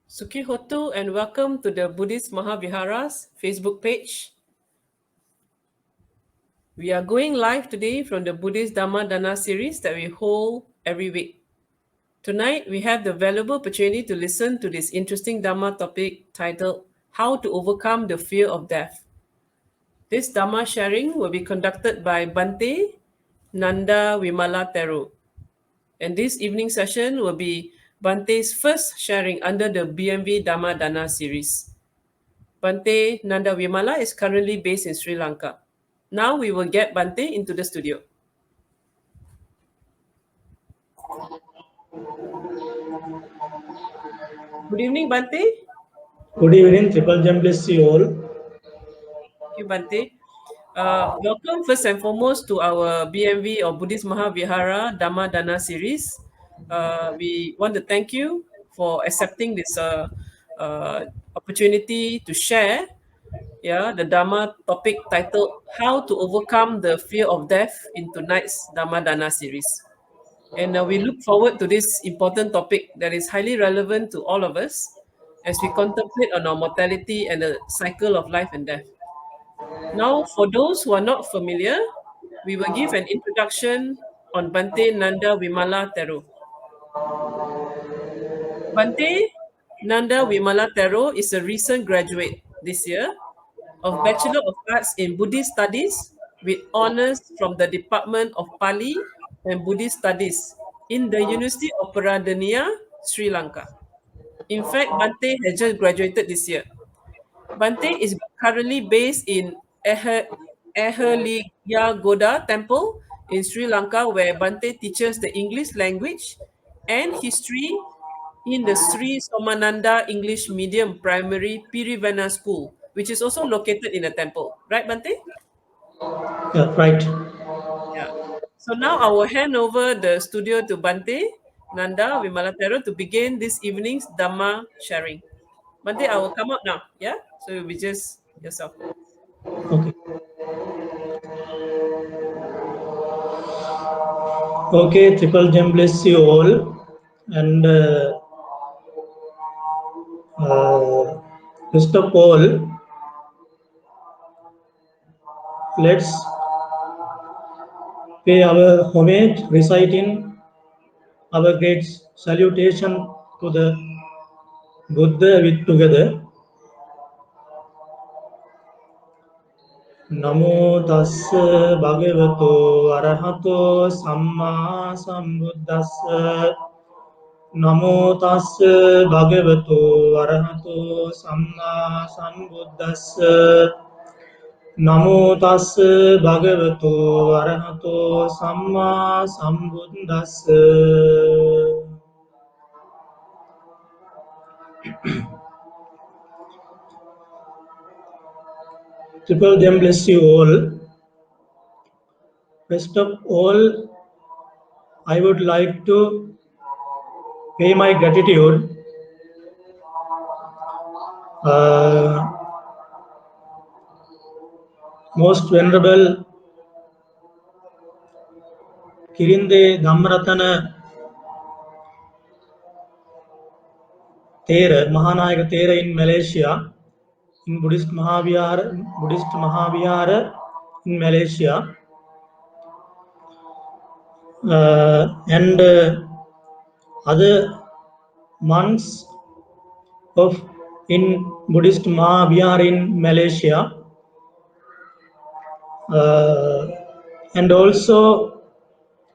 Sukhi Hotu and welcome to the Buddhist Mahavihara's Facebook page. We are going live today from the Buddhist Dhamma Dana series that we hold every week. Tonight, we have the valuable opportunity to listen to this interesting Dhamma topic titled How to Overcome the Fear of Death. This Dhamma sharing will be conducted by Bante Nanda Wimala Teru. And this evening session will be Bante's first sharing under the BMV Dhamma Dana series. Bante Nanda Wimala is currently based in Sri Lanka. Now we will get Bante into the studio. Good evening, Bante. Good evening, Triple Gem bless you all. Thank you, Bante. Welcome first and foremost to our BMV or Buddhist Mahavihara Dhamma Dana series. We want to thank you for accepting this opportunity to share the Dhamma topic titled How to Overcome the Fear of Death in tonight's Dhamma Dana series. And we look forward to this important topic that is highly relevant to all of us as we contemplate on our mortality and the cycle of life and death. Now, for those who are not familiar, we will give an introduction on Bante Nanda Wimala Teru. Bante Nanda Wimala Teru is a recent graduate this year of Bachelor of Arts in Buddhist Studies with honors from the Department of Pali and Buddhist Studies in the University of Peradeniya, Sri Lanka. In fact, Bante has just graduated this year. Bante is currently based in Ahaligagoda Temple in Sri Lanka, where Bante teaches the English language and history in the Sri Somananda English Medium Primary Pirivana School, which is also located in the temple. Right, Bante? Yeah, right. Yeah. So now I will hand over the studio to Bante Nanda Vimalatero to begin this evening's Dhamma sharing. Bante, I will come up now. Yeah. So you'll be just yourself. Okay. Okay, Triple Gem bless you all. And first of all, let's pay our homage, reciting our great salutation to the Buddha with together. Namo tassa bhagavato arahato samma sambuddhassa. Namo tassa bhagavato arahato samma sambuddhassa. Namo tassa bhagavato arahato samma sambuddhassa. Triple Gem bless you all. First of all, I would like to pay my gratitude most venerable Kirinde Dhammaratana Thera, Mahanayaka Thera in Malaysia, in Buddhist Mahavihara in Malaysia, and other monks of in Buddhist Mahavihara in Malaysia, and also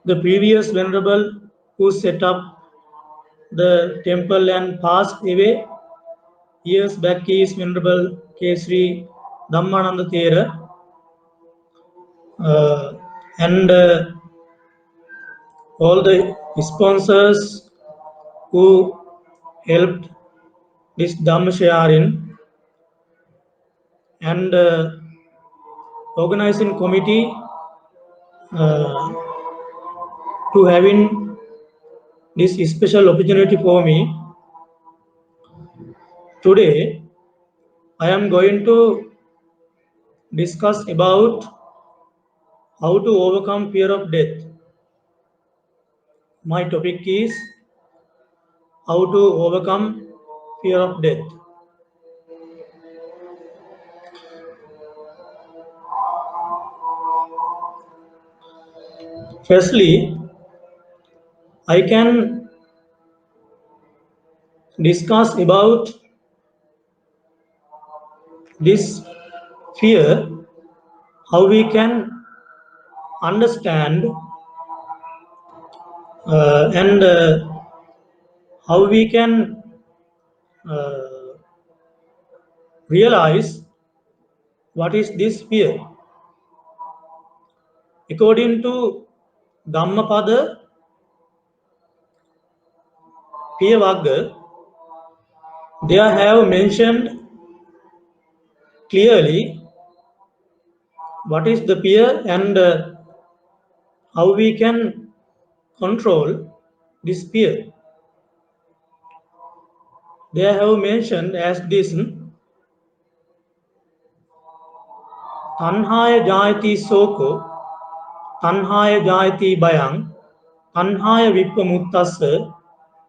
the previous venerable who set up the temple and passed away years back is Venerable Kesri Dhammananda Thera, and all the sponsors who helped this Dhamma sharing, and organizing committee to having this special opportunity for me. Today, I am going to discuss about how to overcome fear of death. My topic is how to overcome fear of death. Firstly, I can discuss about this fear, how we can understand and how we can uh, realize what is this fear. According to Dhammapada Piyavagga, they have mentioned clearly what is the fear and how we can control this fear. They have mentioned as this: Tanhaya jayati soko, Tanhaya jayati bayang, Tanhaya vipamuttassa,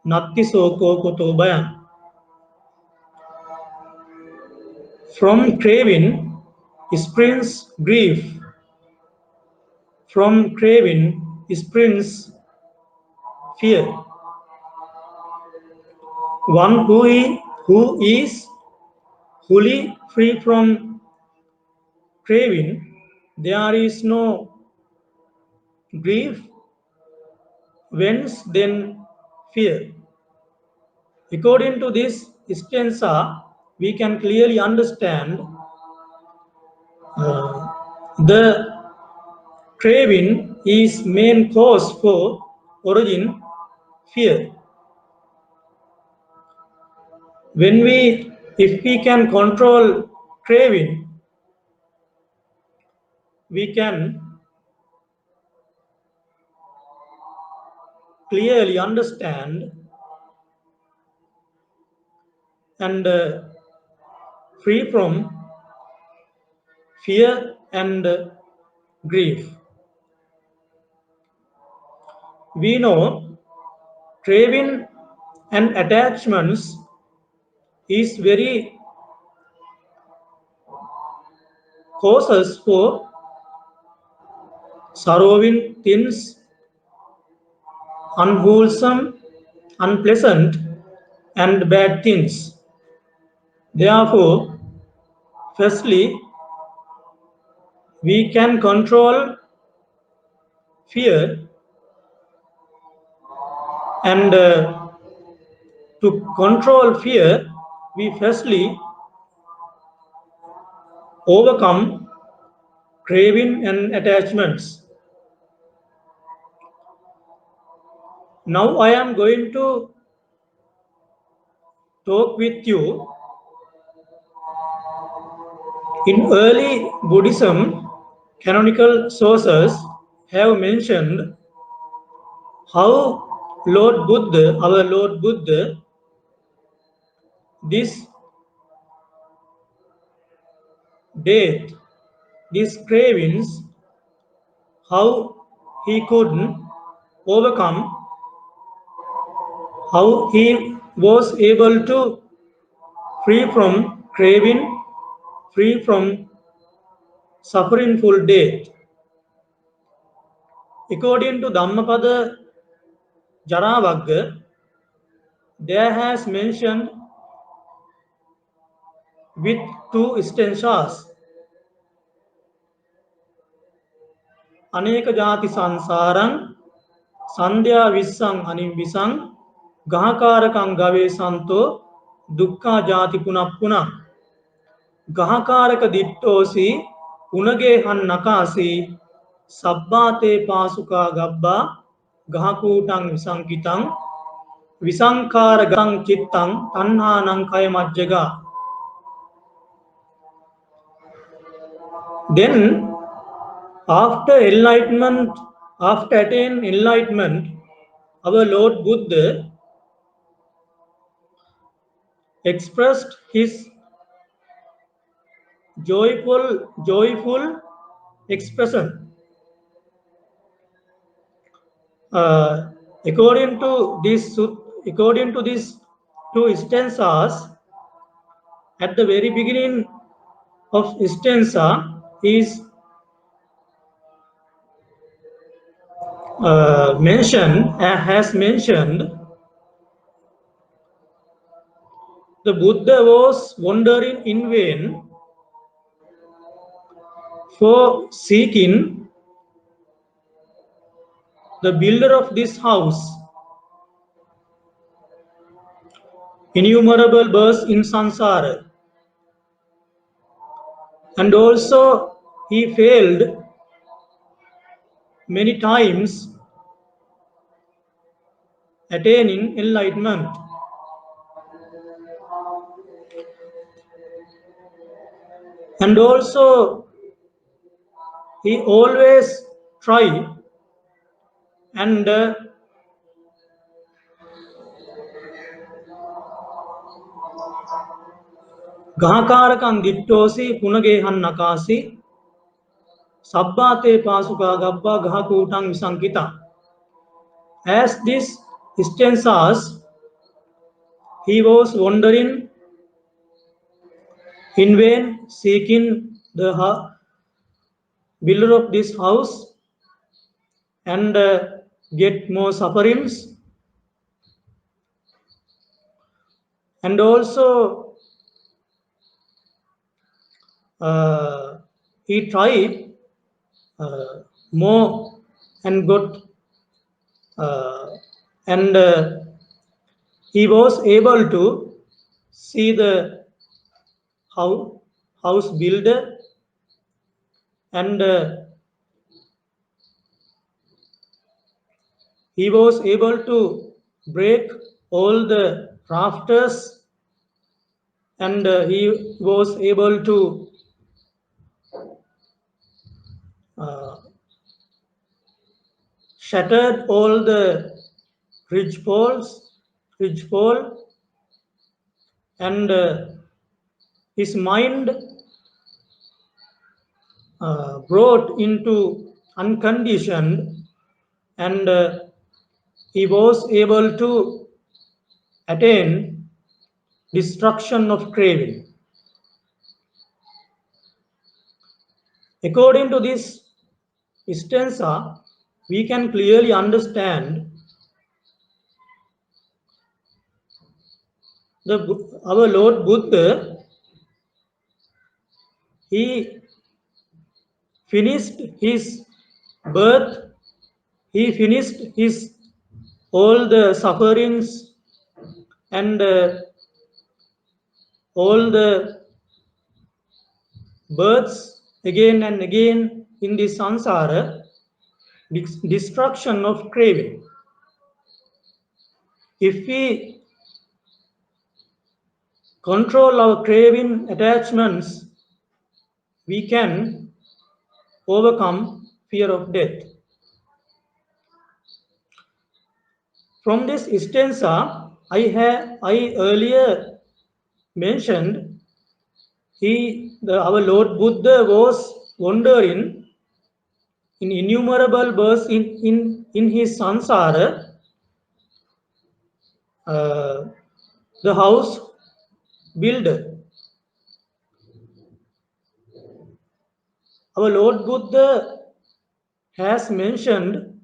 Natti soko koto bayang. From craving springs grief. From craving springs fear. One who is wholly free from craving, there is no grief, whence then fear. According to this stanza, we can clearly understand the craving is main cause for origin fear. If we can control craving, we can clearly understand and free from fear and grief. We know craving and attachments is very causes for sorrowing things, unwholesome, unpleasant, and bad things. Therefore, firstly, we can control fear and to control fear, we firstly overcome craving and attachments. Now I am going to talk with you. In early Buddhism, canonical sources have mentioned how our Lord Buddha, this death, these cravings, how he could overcome, how he was able to free from craving, free from suffering full death. According to Dhammapada Jaravagga, there has mentioned with two stanzas, Aneka jati sansarang, Sandhya vissang anim visang, Gahakarakang gave santo, Dukkha jati punapuna. Gahakaraka dittosi, Unage han nakasi, Sabbate pasuka gabba, Gahakutang visankitang, Visankara gang chittang, Tanhanang kayamajjaga. Then, after enlightenment, after attain enlightenment, our Lord Buddha expressed his joyful expression. Uh, according to this two stanzas. At the very beginning of stanza is has mentioned the Buddha was wandering in vain for seeking the builder of this house. Innumerable births in samsara. And also he failed many times attaining enlightenment. And also he always try and Gahakarakam dittosi punagehan nakasi sabbate pasuka gabba gahakutang visankita. As this stanzas, he was wandering in vain, seeking the builder of this house and get more sufferings. And also he tried more and got and he was able to see the house builder and he was able to break all the rafters and he was able to shattered all the ridge pole, and his mind brought into unconditioned, and he was able to attain destruction of craving. According to this stanza, we can clearly understand our Lord Buddha. He finished his birth, he finished his all the sufferings and all the births again and again in the samsara, destruction of craving. If we control our craving attachments, we can overcome fear of death. From this stanza, I earlier mentioned our Lord Buddha was wandering in innumerable births in his samsara, the house builder. Our Lord Buddha has mentioned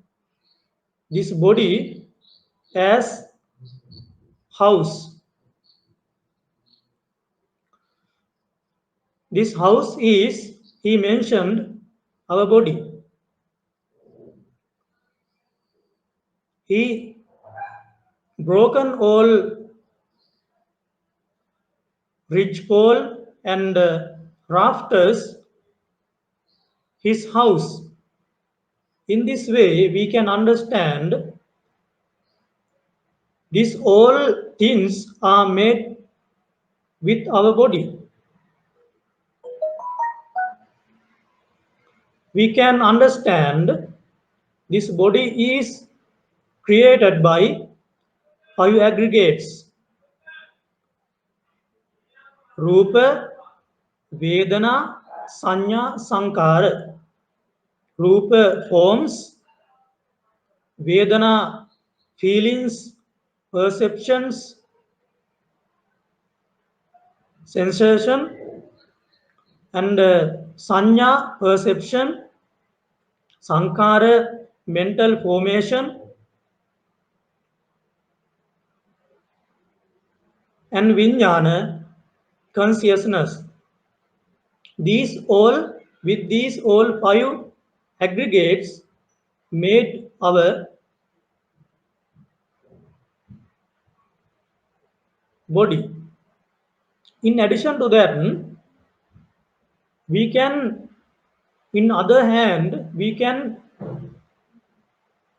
this body as house. This house is, he mentioned, our body. He broken all ridgepole and rafters his house. In this way, we can understand these all things are made with our body. We can understand this body is created by 5 aggregates: Rupa, Vedana, Sanya, Sankara. Rupa forms, Vedana feelings, perceptions, sensation, and sanya, perception, sankara, mental formation, and vijnana, consciousness. These all five aggregates made our body. In addition to that, we can, in other hand, we can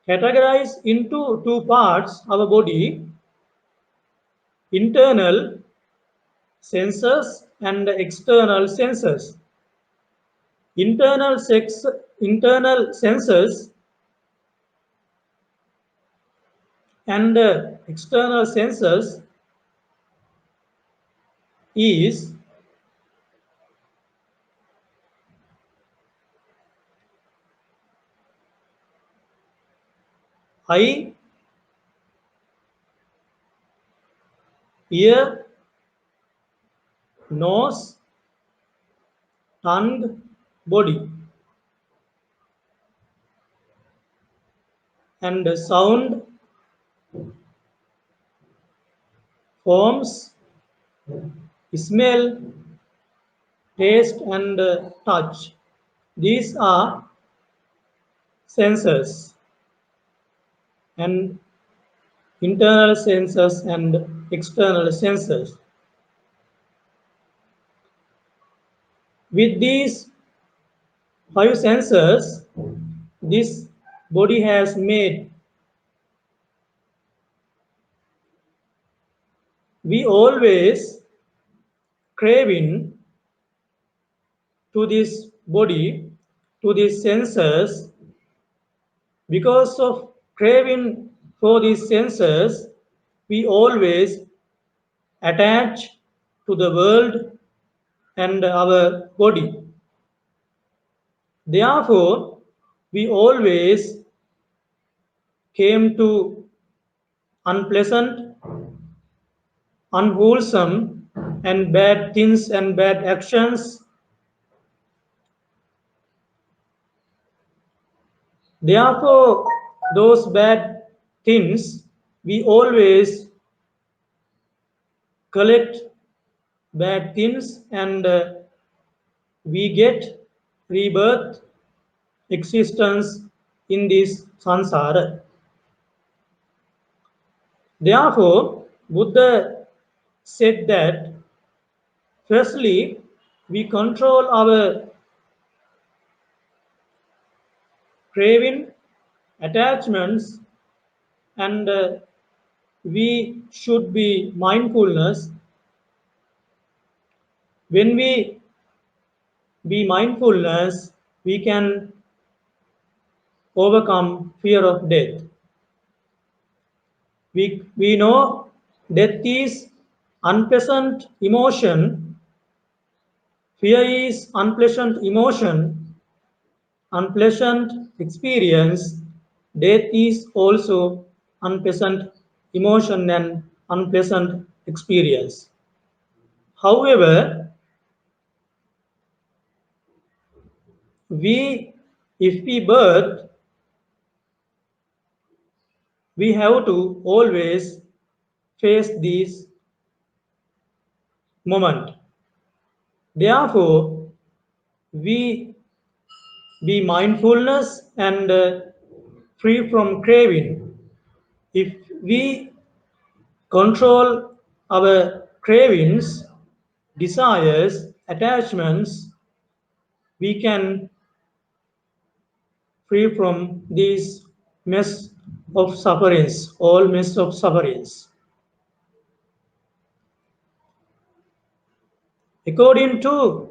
categorize into two parts our body: internal senses and external senses. Internal senses and external senses is eye, ear, nose, tongue, body, and sound, forms, smell, taste, and touch. These are senses, and internal senses and external senses. With these five senses, this body has made. We always craving to this body, to these senses. Because of craving for these senses, we always attach to the world and our body. Therefore, we always came to unpleasant, unwholesome, and bad things and bad actions. Therefore, those bad things, we always collect bad things, and we get rebirth, existence in this sansara. Therefore, Buddha said that firstly, we control our craving, attachments, and we should be mindfulness. When we be mindfulness, we can overcome fear of death. We know death is unpleasant emotion, fear is unpleasant emotion, unpleasant experience. Death is also unpleasant emotion and unpleasant experience. However, we if we birth, we have to always face this moment. Therefore, we be mindfulness and free from craving. If we control our cravings, desires, attachments, we can free from these mess of sufferings, all mess of sufferings. According to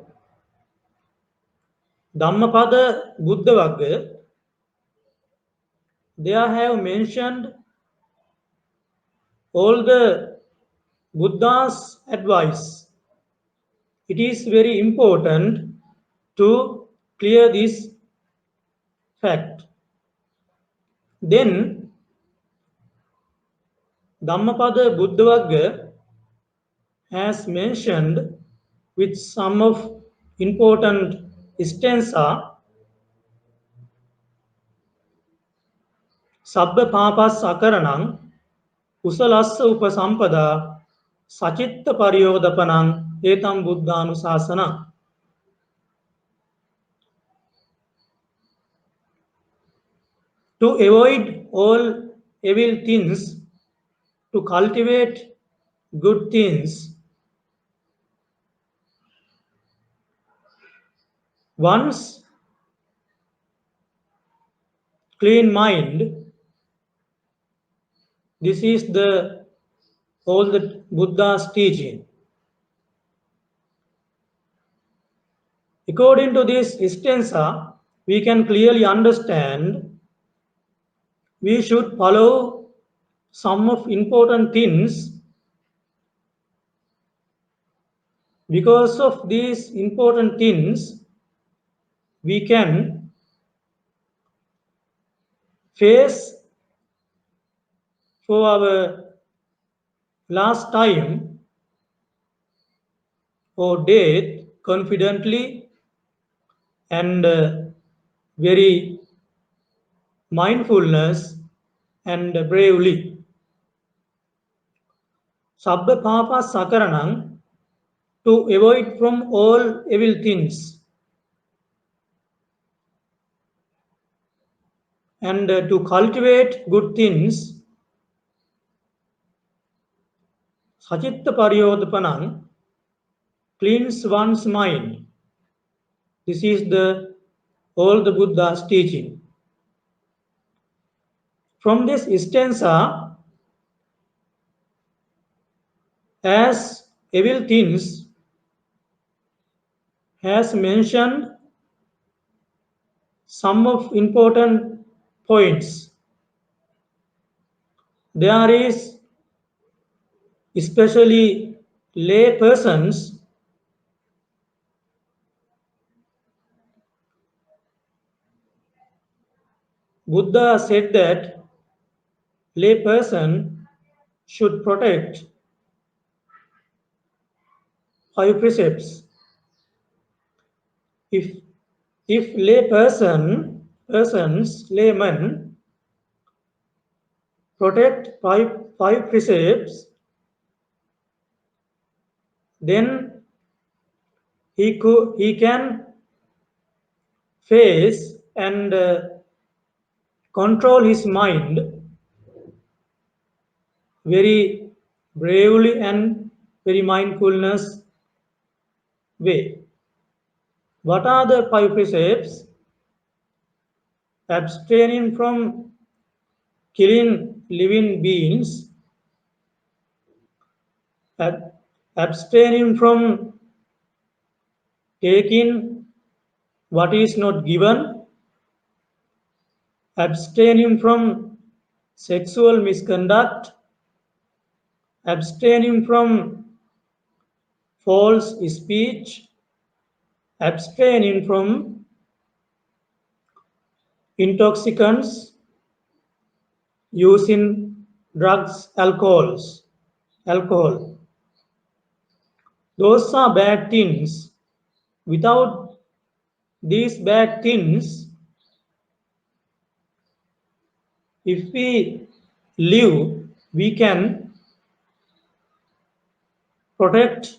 Dhammapada Buddha Vagga, they have mentioned all the Buddha's advice. It is very important to clear this fact. Then Dhammapada Buddha Vagga has mentioned with some of important stanza. Sabba papas akaranang kusalassa upasampada sachitta pariyodapanang etam buddhanusasana. To avoid all evil things, to cultivate good things, one's clean mind. This is the all the Buddha's teaching. According to this stanza, we can clearly understand we should follow some of important things. Because of these important things, we can face for our last time or death confidently and very mindfulness and bravely. Sabba papa sakaranang, to avoid from all evil things and to cultivate good things. Sachitta pariyodpanang, cleans one's mind. This is the all the Buddha's teaching. From this stanza, as evil things has mentioned some of important points. There is especially lay persons. Buddha said that lay person should protect five precepts. If laymen protect five precepts, then he can face and control his mind very bravely and very mindfulness way. What are the five precepts? Abstaining from killing living beings, abstaining from taking what is not given, abstaining from sexual misconduct, abstaining from false speech, abstaining from intoxicants, using drugs, alcohol. Those are bad things. Without these bad things, if we live, we can protect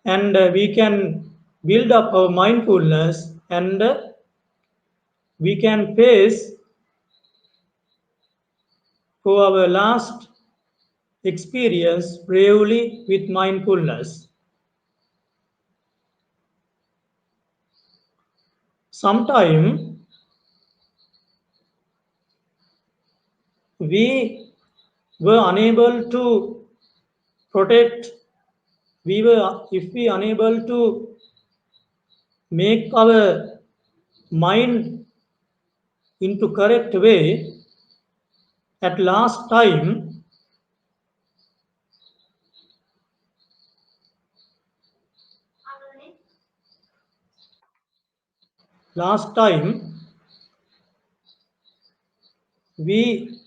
and we can build up our mindfulness and we can face for our last experience bravely with mindfulness. Sometime we were unable to protect, if we unable to make our mind into correct way, at last time we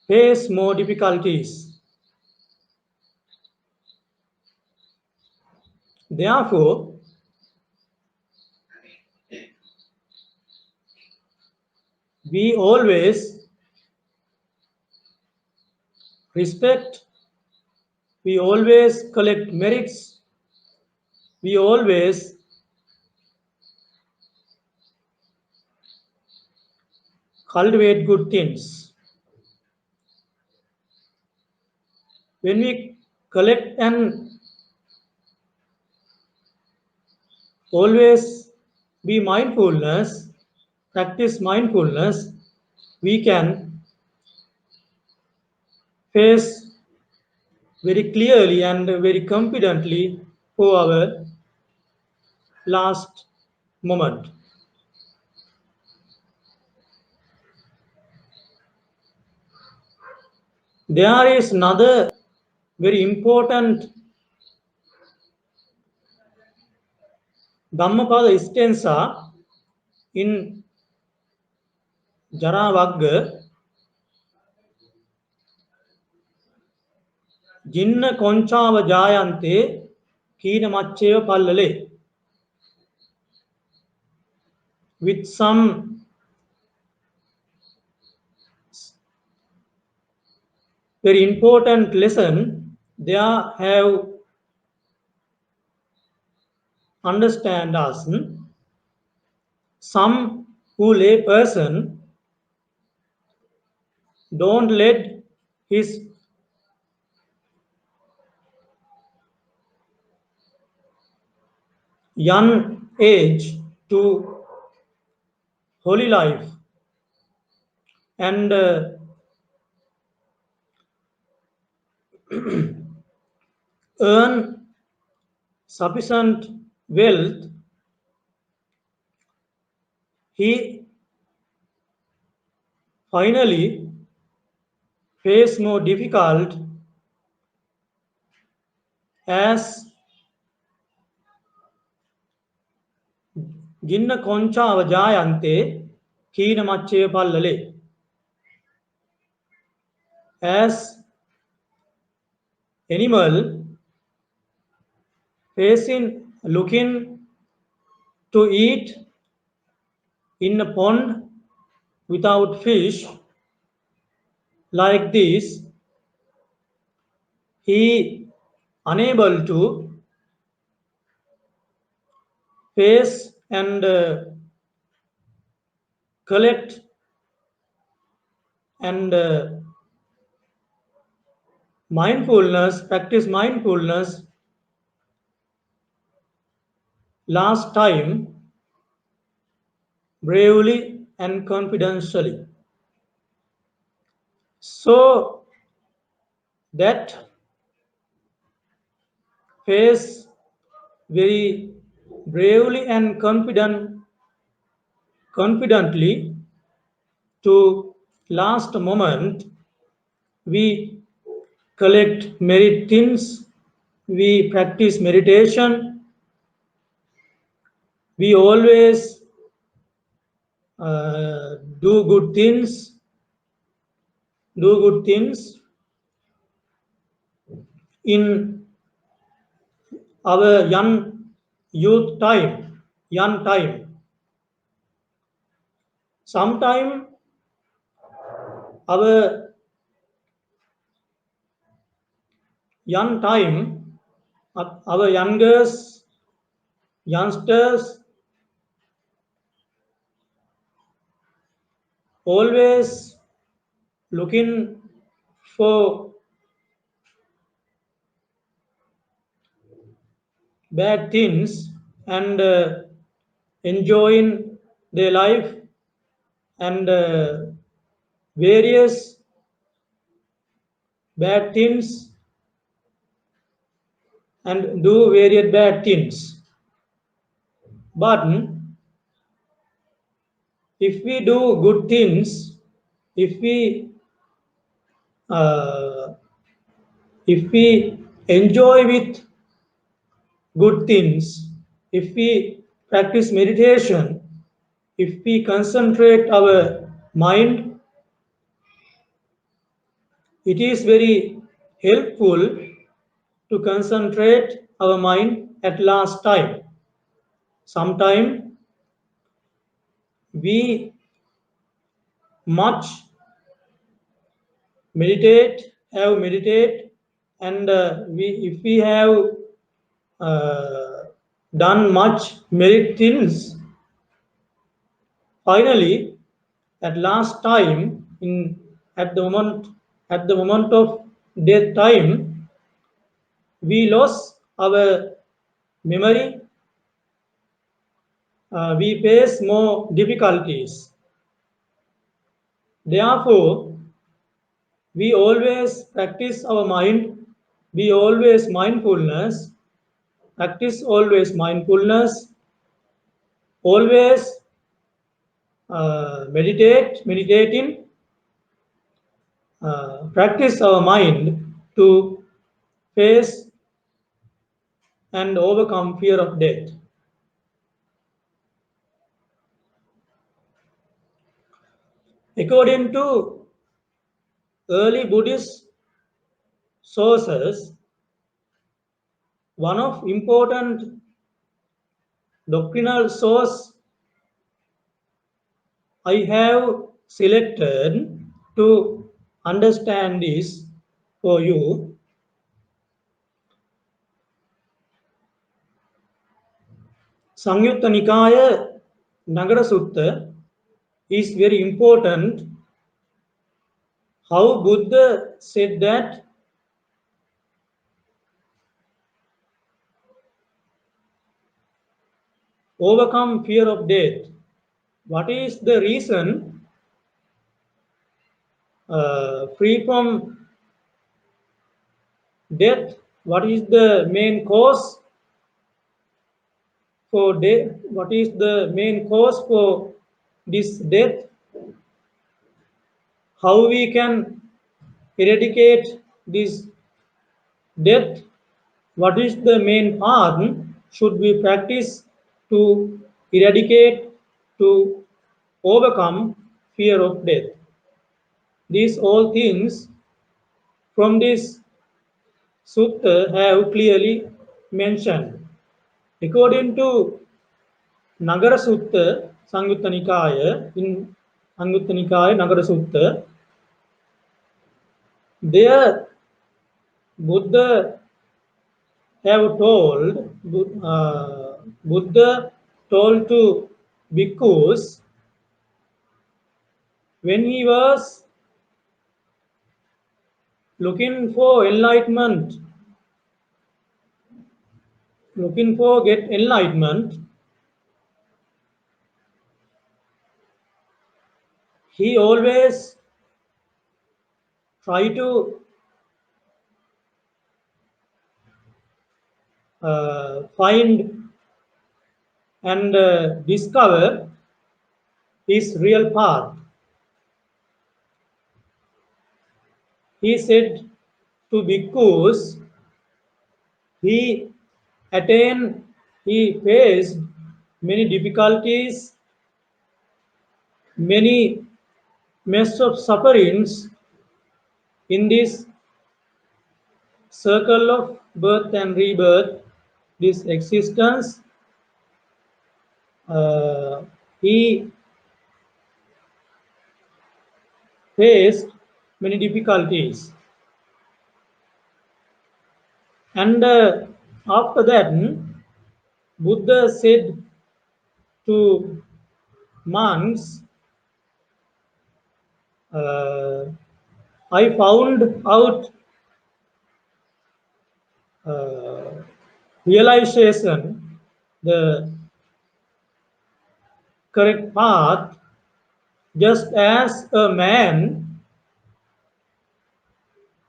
face more difficulties. Therefore, we always respect, we always collect merits, we always cultivate good things. When we collect and always be mindfulness, practice mindfulness, we can face very clearly and very confidently for our last moment. There is another very important Dhammapada stanza in Jaravagga, Jinna Konchava Jayante, Kina Macheva Pallale, with some very important lesson they have understand us. Some who lay person don't let his young age to holy life and earn sufficient wealth. He finally face more difficult as Ginna Concha Vajayante Kina Mache Pallale. As animal facing looking to eat in a pond without fish like this, he unable to face and collect and mindfulness, practice mindfulness last time bravely and confidentially. So that face very bravely and confidently to last moment we collect merit things, we practice meditation, we always do good things, do good things in our young time. Sometime our young time, our youngsters always looking for bad things and enjoying their life and various bad things and do various bad things. But if we do good things, if we uh, if we enjoy with good things, if we practice meditation, if we concentrate our mind, it is very helpful to concentrate our mind at last time. Sometime we much meditate, and we if we have uh, done much merit things, finally at last time in at the moment of death time, we lost our memory, we face more difficulties. Therefore, we always practice our mind, we always mindfulness, practice always mindfulness, always meditating, practice our mind to face and overcome fear of death. According to early Buddhist sources, one of important doctrinal source I have selected to understand this for you. Sangyutta Nikaya Nagara Sutta is very important. How Buddha said that overcome fear of death. What is the reason free from death? What is the main cause for death? What is the main cause for this death? How we can eradicate this death? What is the main path should we practice to eradicate, to overcome fear of death? These all things from this sutta have clearly mentioned. According to Nagara Sutta, Sangyutta Nikaya, in Sangyutta Nikaya, Nagara Sutta, there Buddha have told, Buddha told to bhikkhus when he was looking for enlightenment, looking for get enlightenment, he always try to find and discover his real path. He said to bhikkhus, he attained, he faced many difficulties, many mess of sufferings in this circle of birth and rebirth, this existence. Uh, he faced many difficulties. And after that, Buddha said to monks, uh, I found out uh, realization, the correct path, just as a man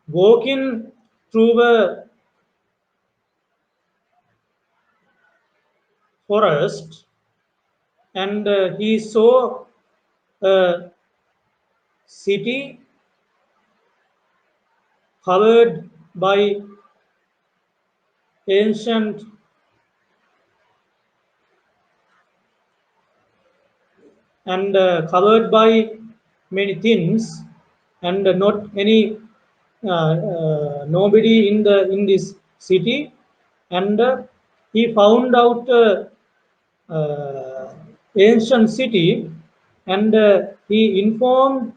walking through a forest and he saw a city covered by ancient and covered by many things, and not any nobody in this city, and he found out ancient city, and he informed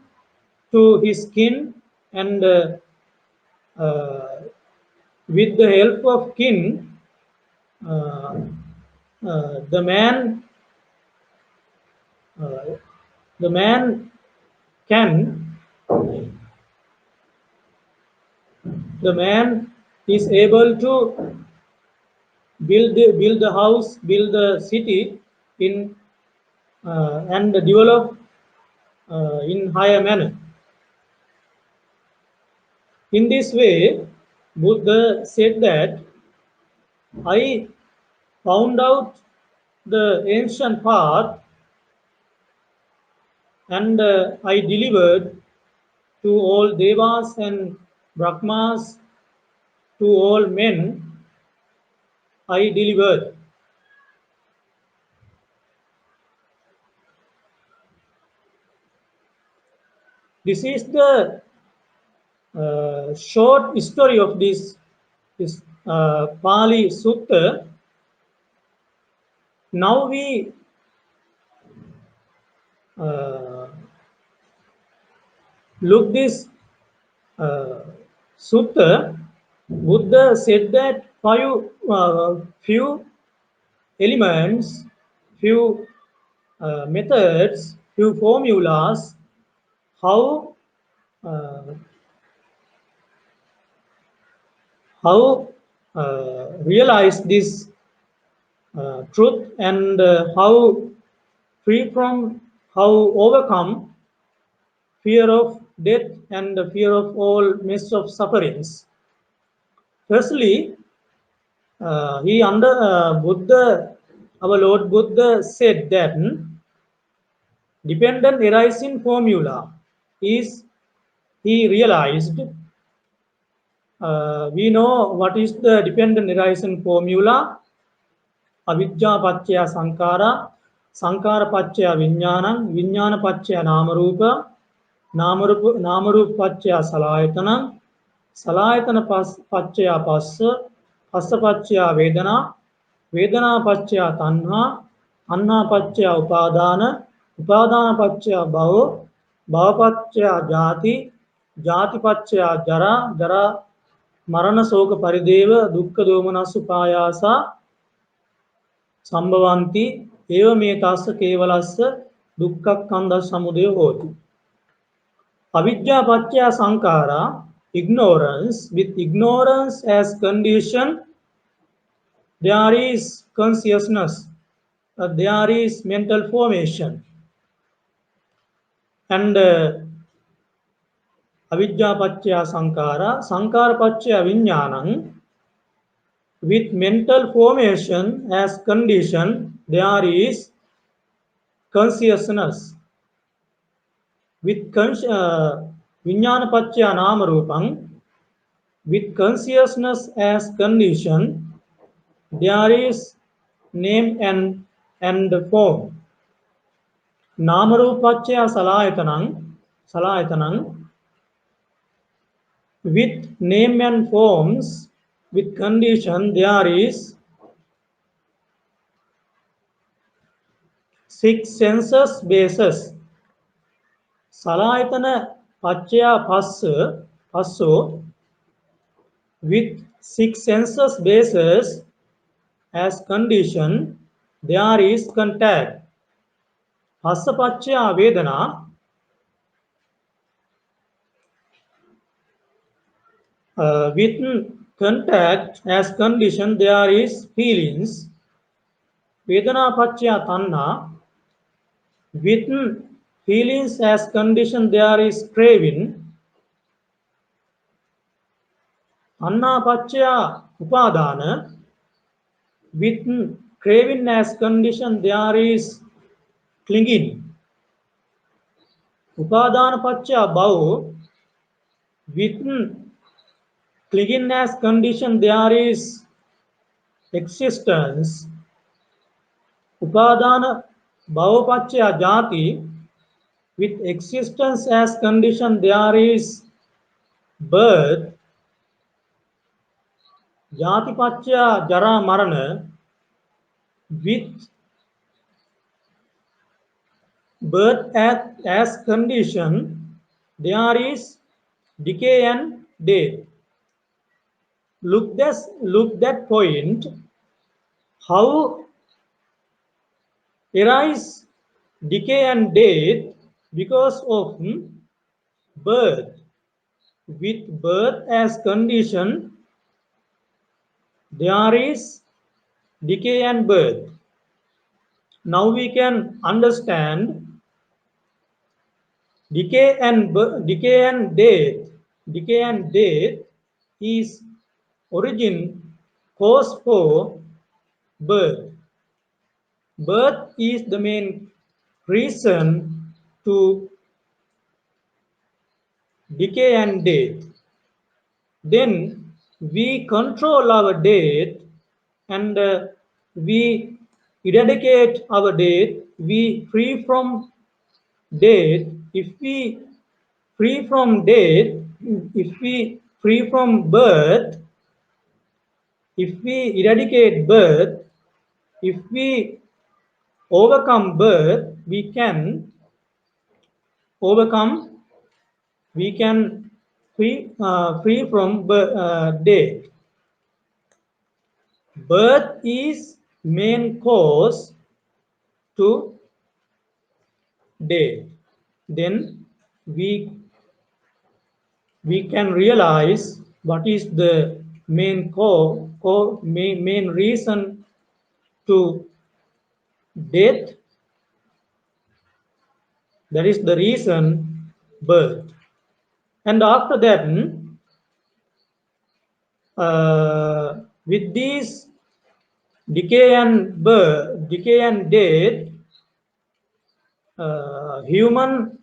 to his kin, and uh, with the help of kin, uh, the man uh, the man can the man is able to build the house, build the city in and develop in higher manner. In this way, Buddha said that I found out the ancient path, and I delivered to all devas and brahmas, to all men I delivered. This is the short story of this Pali Sutta. Now we uh, look this uh, sutta. Buddha said that few elements, few methods, few formulas, how uh, how realize this truth, and how free from, how overcome fear of death and the fear of all mess of sufferings. Firstly, he under Buddha, our Lord Buddha said that dependent arising formula is, he realized. We know what is the dependent arising formula. Avidya pachya sankara, sankara pachya vijnanam, vijnana pachya namarupa, namarupa pachya salayatanam, salayatana pachya passa, passa pachya vedana, vedana pachya tanha, tanha pachya upadana, upadana pachya bhava, bhava pachya jati, jati pachya jara, jara marana soka parideva, dukkha domanassu payasa, संभवन्ति एवमेतास्य केवलस्य दुःखस्कन्धः समुदयो होति. Avidya pachya sankara, ignorance. With ignorance as condition, there is consciousness, there is mental formation. And avidya pachya sankara, sankara pachya vijnanam. With mental formation as condition, there is consciousness. With vijnana pachya nama rupam, with consciousness as condition, there is name and form. Nama rupachya salayatanam, with name and forms, with condition, there is six senses bases. Salayatana pachya passo, with six senses bases as condition, there is contact. Pasapachya vedana, with contact as condition, there is feelings. Vedana pachya tanha, with feelings as condition, there is craving. Tanha pachya upadana, with craving as condition, there is clinging. Upadana pachya bhava, with clinging as condition, there is existence. Upadana bhavapachya jati, with existence as condition, there is birth. Jatipachya Jara Marana, with birth as condition, there is decay and death. Look that point, how arise decay and death because of birth. With birth as condition, there is decay and birth. Now we can understand decay and death. Decay and death is origin cause for birth. Birth is the main reason to decay and death. Then we control our death and we eradicate our death. We free from death. If we free from death, if we free from birth, if we eradicate birth, if we overcome birth, we can overcome, we can free from death. Birth is main cause to death. Then we can realize what is the main main reason to death. That is the reason birth. And after that, with these decay and death, human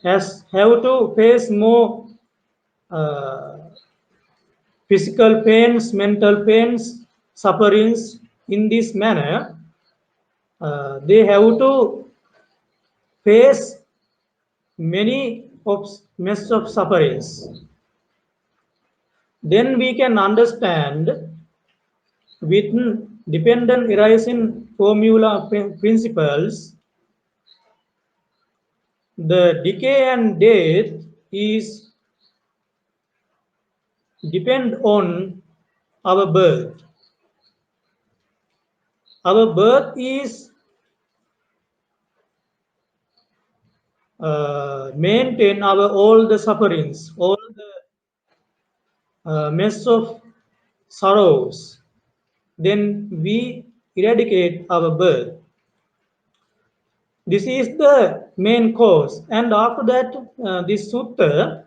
have to face more physical pains, mental pains, sufferings. In this manner, they have to face many of mess of sufferings. Then we can understand with dependent arising formula principles, the decay and death is depend on our birth. Our birth is maintain our all the sufferings, all the mess of sorrows. Then we eradicate our birth. This is the main cause. And after that, this sutta,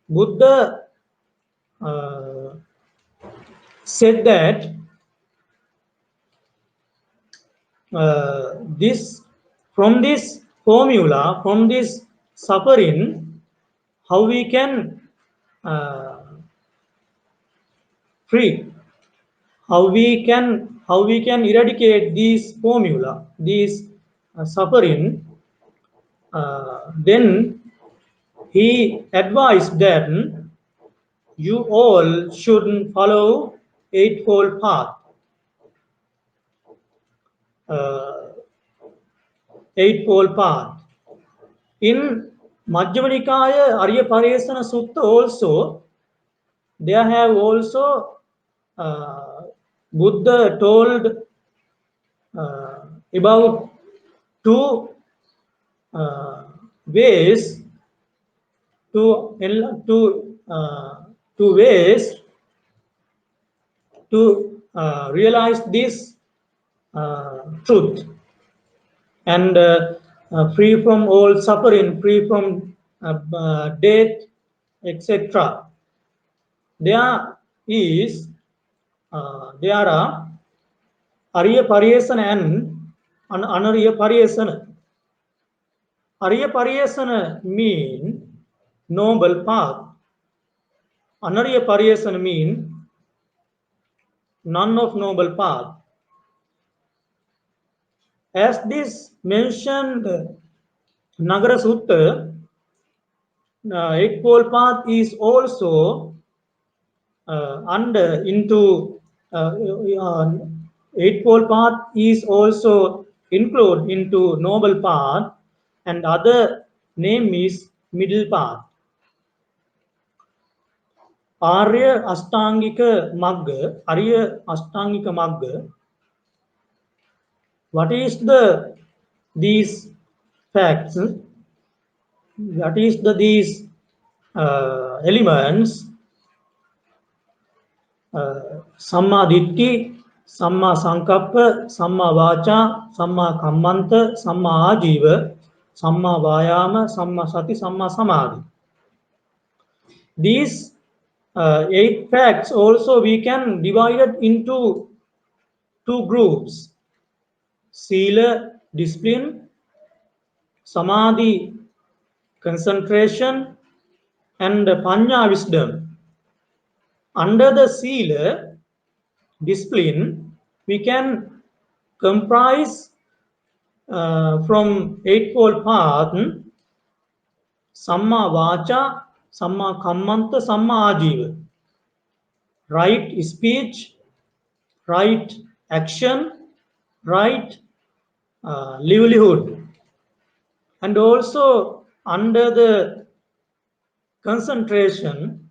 Buddha said that this from this formula, from this suffering, how we can free, how we can eradicate these formula, these suffering. Then he advised that you all should follow eightfold path. Eightfold path. In Majjhima Nikaya, Arya Pariyesana Sutta also, there have also Buddha told about two ways two ways to realize this truth and free from all suffering, free from death, etc. There are Arya Pariyesana and Anarya Pariyesana. Arya Pariyesana mean noble path. Anarya Pariyesana mean none of noble path. As this mentioned Nagara Sutta, Eightfold Path is also and into eightfold path is also included into noble path, and other name is middle path. Arya Ashtangika Magga, Arya Ashtangika Magga. What is the these facts? What is the these elements? Samma Ditti, Samma Sankappa, Samma Vacha, Samma Kammanta, Samma Ajiva, Samma Vayama, Samma Sati, Samma Samadhi. These eight facts also we can divide it into two groups: Sila, discipline; Samadhi, concentration; and Panya, wisdom. Under the Sila, discipline, we can comprise from eightfold path: Samma Vacha, Samma Kammanta, Samma Ajiva. Right speech, right action, right livelihood. And also under the concentration,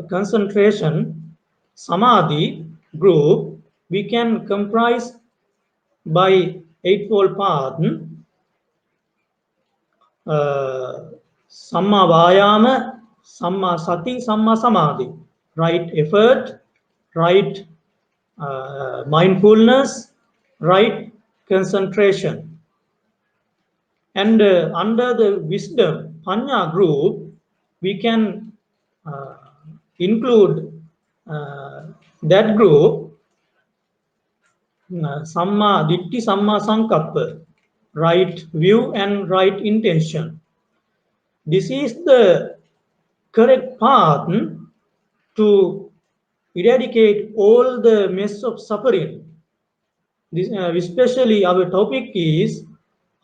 concentration, Samadhi group, we can comprise by eightfold path: Samma Vayama, Samma Sati, Samma Samadhi. Right effort, right mindfulness, right concentration. And under the wisdom, Panya group, we can uh, include that group: Samma Ditti, Samma Sankappa, right view and right intention. This is the correct path to eradicate all the mess of suffering. This, especially our topic is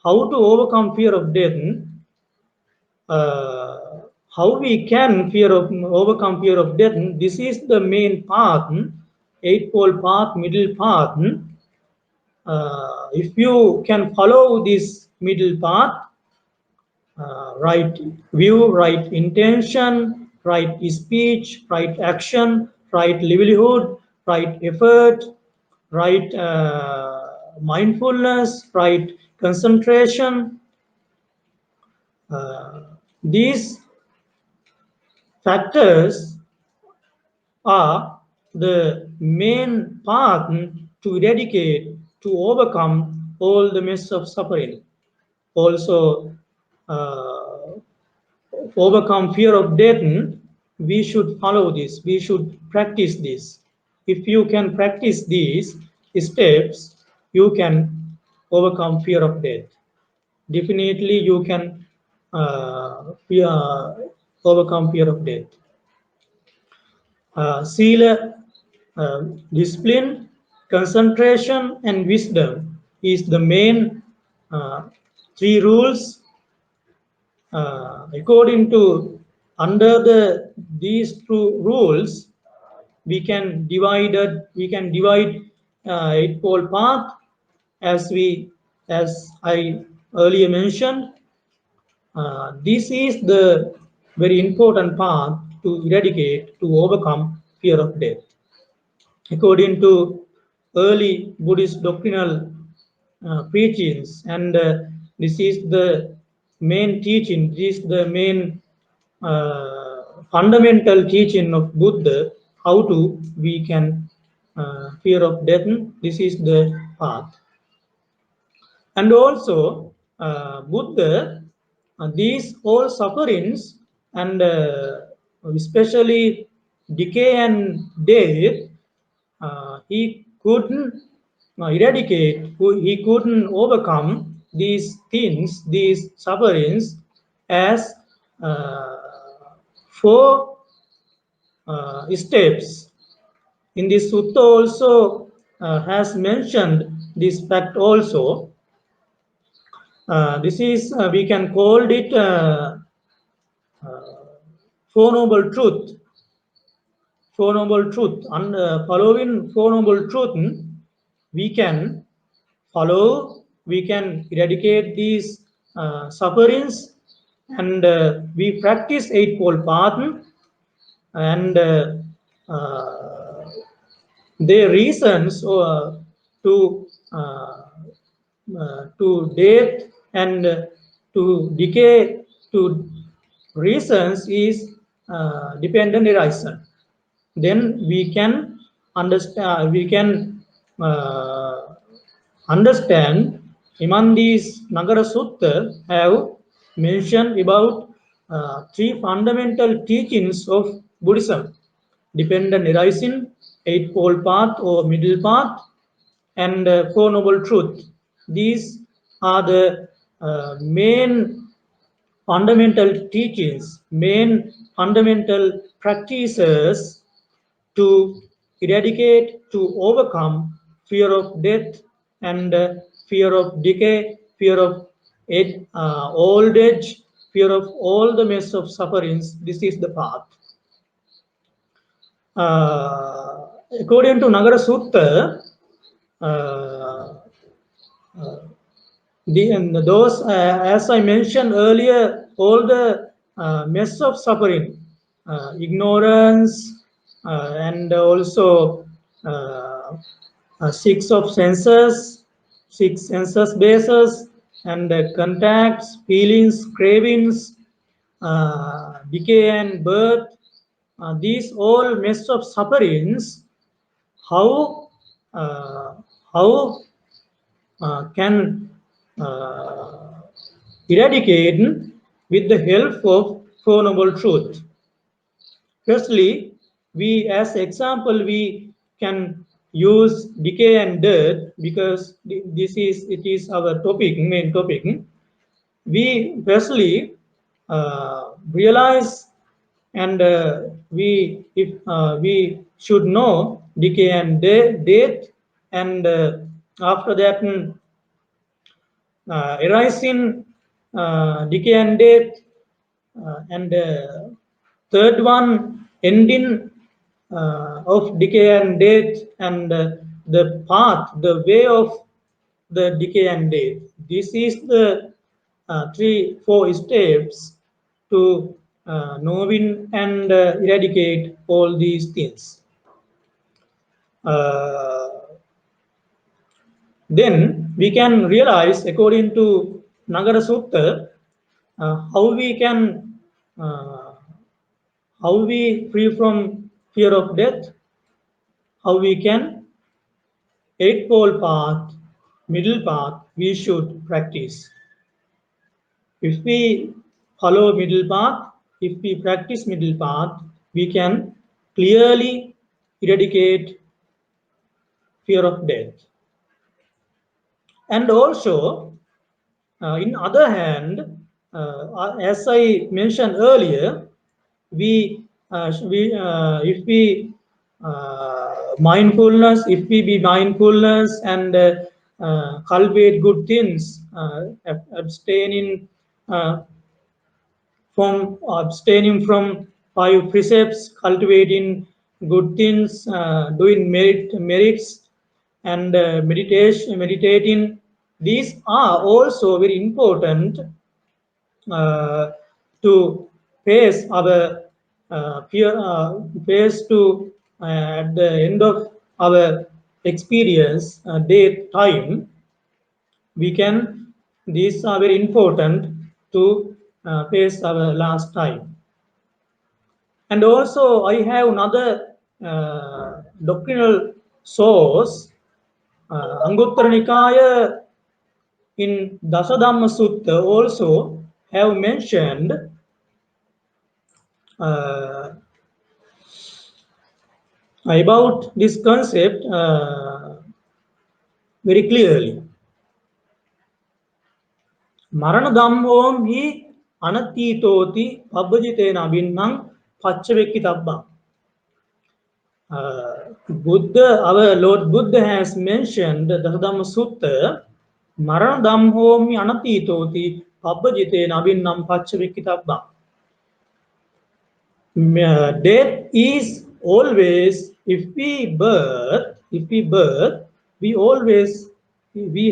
how to overcome fear of death. How we can overcome fear of death. This is the main path, eightfold path, middle path. If you can follow this middle path, right view, right intention, right speech, right action, right livelihood, right effort, right mindfulness, right concentration. These factors are the main path to eradicate, to overcome all the mess of suffering. Also, overcome fear of death, we should follow this, we should practice this. If you can practice these steps, you can overcome fear of death. Definitely, you can overcome fear of death. Sila, discipline, concentration, and wisdom is the main three rules. According to under these two rules, we can divide eightfold path as I earlier mentioned. This is the very important path to eradicate, to overcome fear of death. According to early Buddhist doctrinal preachings, and this is the main teaching, this is the main fundamental teaching of Buddha, how to we can fear of death. This is the path. And also Buddha, these all sufferings, and especially decay and death, he couldn't eradicate, he couldn't overcome these things, these sufferings, as uh, four steps. In this sutta also has mentioned this fact also. This is we can call it four noble truth. Four Noble Truth. And following Four Noble Truth, we can follow, we can eradicate these sufferings, and we practice Eightfold Path, and their reasons to uh, to death and to decay to reasons is dependent horizon. Then we can understand, understand Himandis Nagara Sutta have mentioned about three fundamental teachings of Buddhism: dependent arising, eightfold path or middle path, and Four Noble Truth. These are the main fundamental teachings, main fundamental practices to eradicate, to overcome fear of death and fear of decay, fear of old age, fear of all the mess of sufferings. This is the path. According to Nagara Sutta, uh, those, as I mentioned earlier, all the mess of suffering, ignorance, and also six of senses, six senses bases, and contacts, feelings, cravings, decay and birth, these all mess of sufferings, how uh, how can eradicate with the help of Four Noble Truth. Firstly, we, as example, we can use decay and death, because it is our topic, main topic. We firstly realize, and we should know decay and death, and after that arising, decay and death, and third one ending of decay and death, and the path, the way of the decay and death. This is the 3-4 steps to knowing and eradicate all these things. Then we can realize, according to Nagara Sutta, how we can how we free from fear of death, how we can eightfold path, middle path we should practice. If we follow middle path, if we practice middle path, we can clearly eradicate fear of death. And also, in other hand, as I mentioned earlier, if we mindfulness, if we be mindfulness and cultivate good things, abstaining from 5 precepts, cultivating good things, doing merits, and meditating. These are also very important to face our fear, face to at the end of our experience, day time. We can, these are very important to face our last time. And also, I have another doctrinal source, Anguttara Nikaya in Dasadhamma Sutta also have mentioned about this concept very clearly. Marana Dhammom hi anatitoti pabbajitena abinnam pacchavekkitabbam. Buddha, our Lord Buddha has mentioned the Dasadhamma Sutta, Marana Dhammom hi anatitoti pabbajitena abinnam pacchavekkitabbam. Death is always, if we birth, we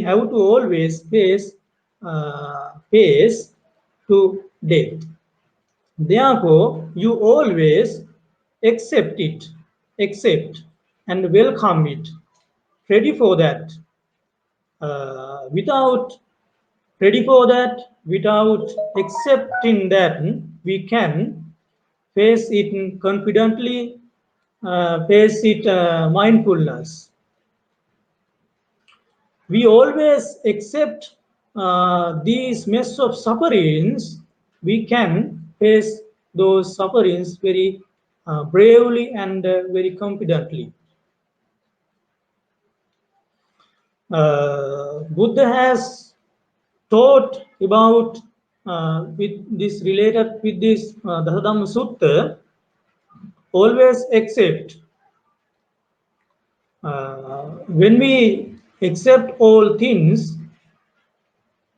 have to always face to death. Therefore, you always accept it, accept and welcome it, ready for that. Without ready for that, without accepting that, we can face it confidently, face it mindfulness. We always accept these mess of sufferings. We can face those sufferings very bravely and very confidently. Buddha has taught about with this related with this Dasadhamma Sutta, always accept. When we accept all things,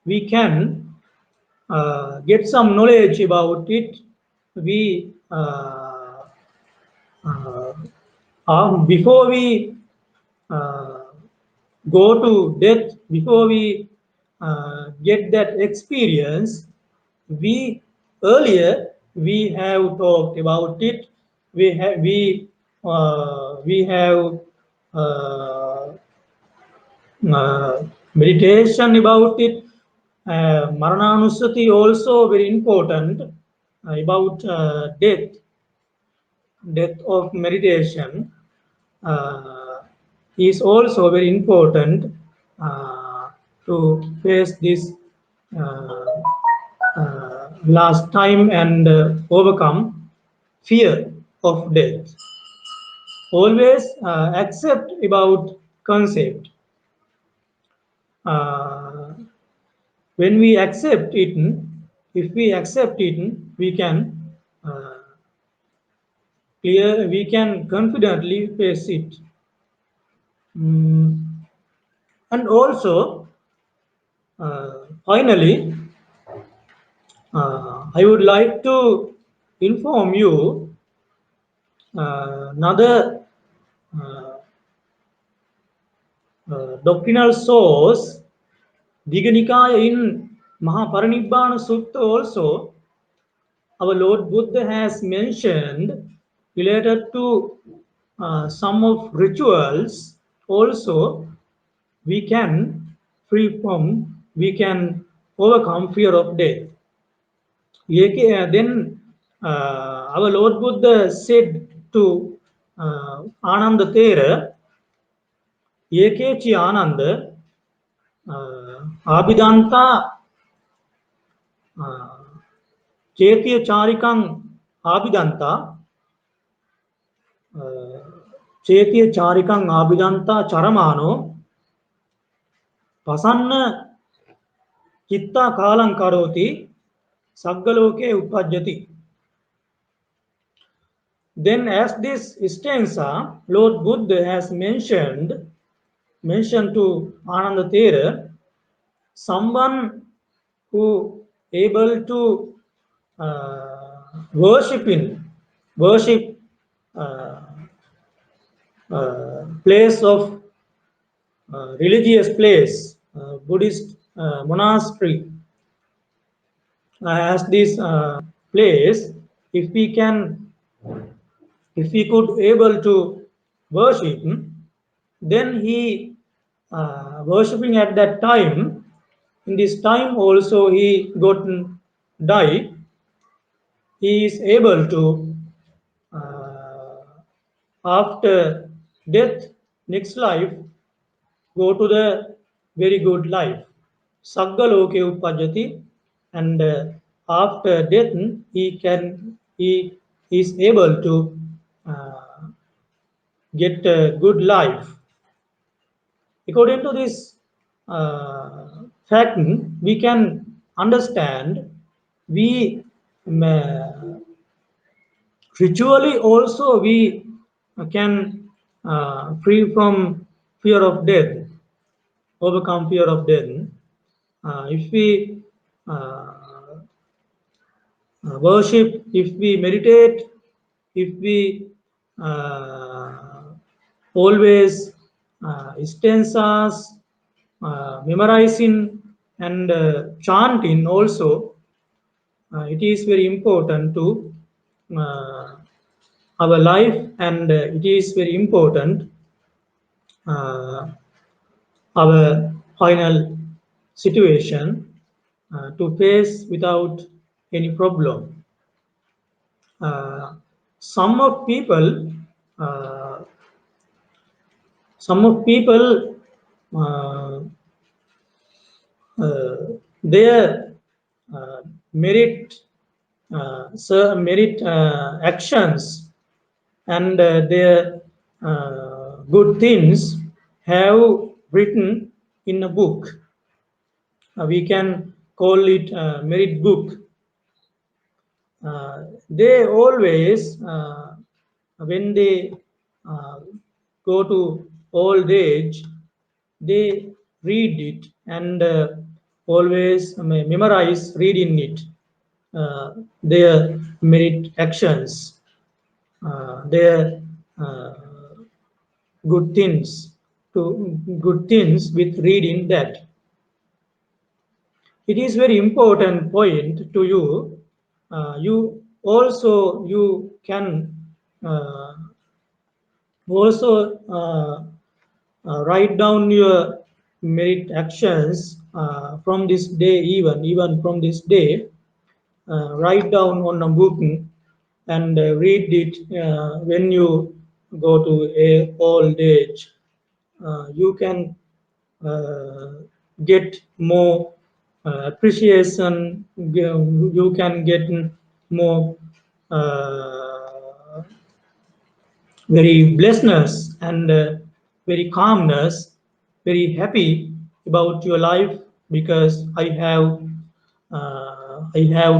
we can get some knowledge about it. We before we uh, go to death, before we get that experience, we earlier we have talked about it. We have uh, meditation about it. Marananusati also very important about death of meditation is also very important to face this uh, last time and overcome fear of death. Always accept about concept. Uh, when we accept it, if we accept it, we can we can confidently face it. Mm, and also, finally, I would like to inform you another uh, doctrinal source, Digha Nikaya in Mahaparinibbana Sutta also, our Lord Buddha has mentioned related to some of rituals also we can we can overcome fear of death. Then our Lord Buddha said to Ananda Thera, Yekechi Ananda, Abhidanta Chetya Charikang Abhidanta, Chetya Charikang Abhidanta Charamano, Pasanna Chitta Kalang Karoti, Saggaloke Upajati. Then, as this stanza, Lord Buddha has mentioned to Ananda Thera, someone who able to worship uh, place of religious place, Buddhist monastery, as this place, if we can, if we could able to worship, then he worshipping at that time. In this time also he got died. He is able to after death, next life, go to the very good life. Saggaloke upajati, and after death he is able to get a good life. According to this fact, we can understand we ritually also we can free from fear of death, overcome fear of death. If we worship, if we meditate, if we always stanzas, memorizing and chanting also. It is very important to uh, our life, and it is very important uh, our final situation to face without any problem. Uh, some of people, uh, some of people, uh, uh, their merit, merit actions and their good things have written in a book. We can call it a merit book. They always, when they uh, go to old age, they read it and always memorize reading it, their merit actions, their uh, good things with reading that. It is very important point to you. You also you can uh, also write down your merit actions from this day, even from this day. Write down on a book and read it when you go to a old age. You can get more appreciation. You can get more very blessedness and very calmness, very happy about your life because I have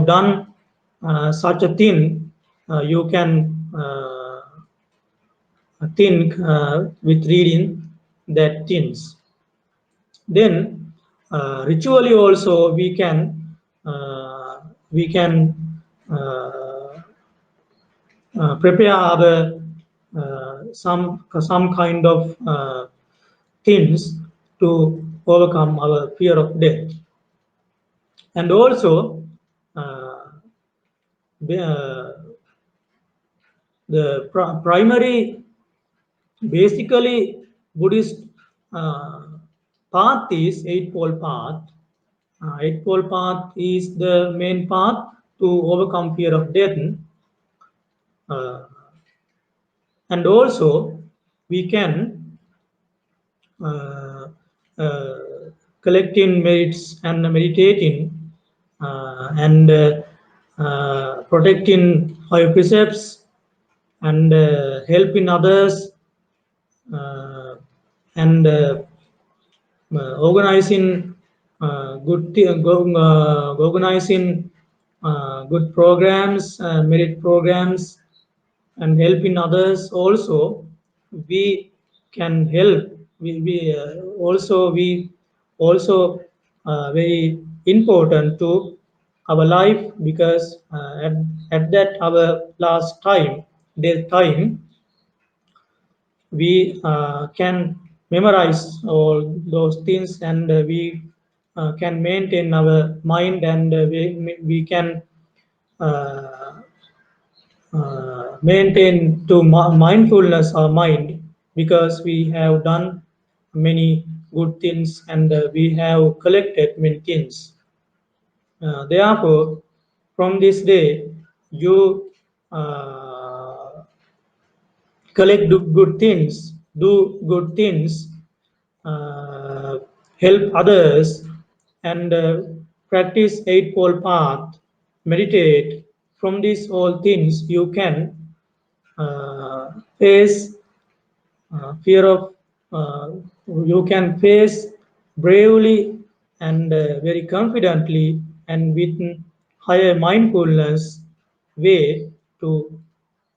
done such a thing. You can think with reading that things. Then ritually also we can uh, prepare our some kind of things to overcome our fear of death, and also uh, the, primary, basically Buddhist uh, path is eightfold path. Eightfold path is the main path to overcome fear of death. Uh, and also we can uh, uh, collecting merits and meditating and protecting our precepts and helping others uh, and organizing organizing good programs, merit programs, and helping others also. We can help. We also very important to our life because at that our last time, their time, we can memorize all those things and we can maintain our mind and we can uh, maintain to mindfulness our mind because we have done many good things and we have collected many things. Therefore, from this day, you collect good things, do good things, uh, help others, and practice Eightfold Path, meditate. From these all things, you can face fear of, uh, you can face bravely and very confidently and with higher mindfulness way to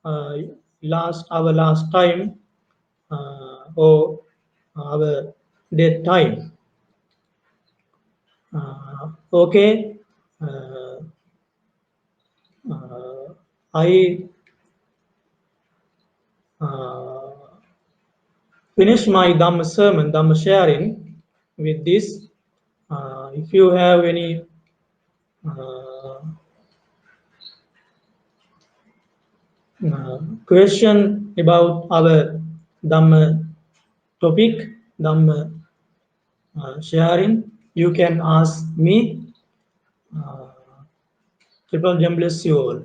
uh, last our last time or our death time. Okay, uh, uh, I uh, finish my Dhamma sermon, Dhamma sharing with this. If you have any uh, question about our Dhamma topic, Dhamma sharing, you can ask me. Uh, Triple Gem bless you all.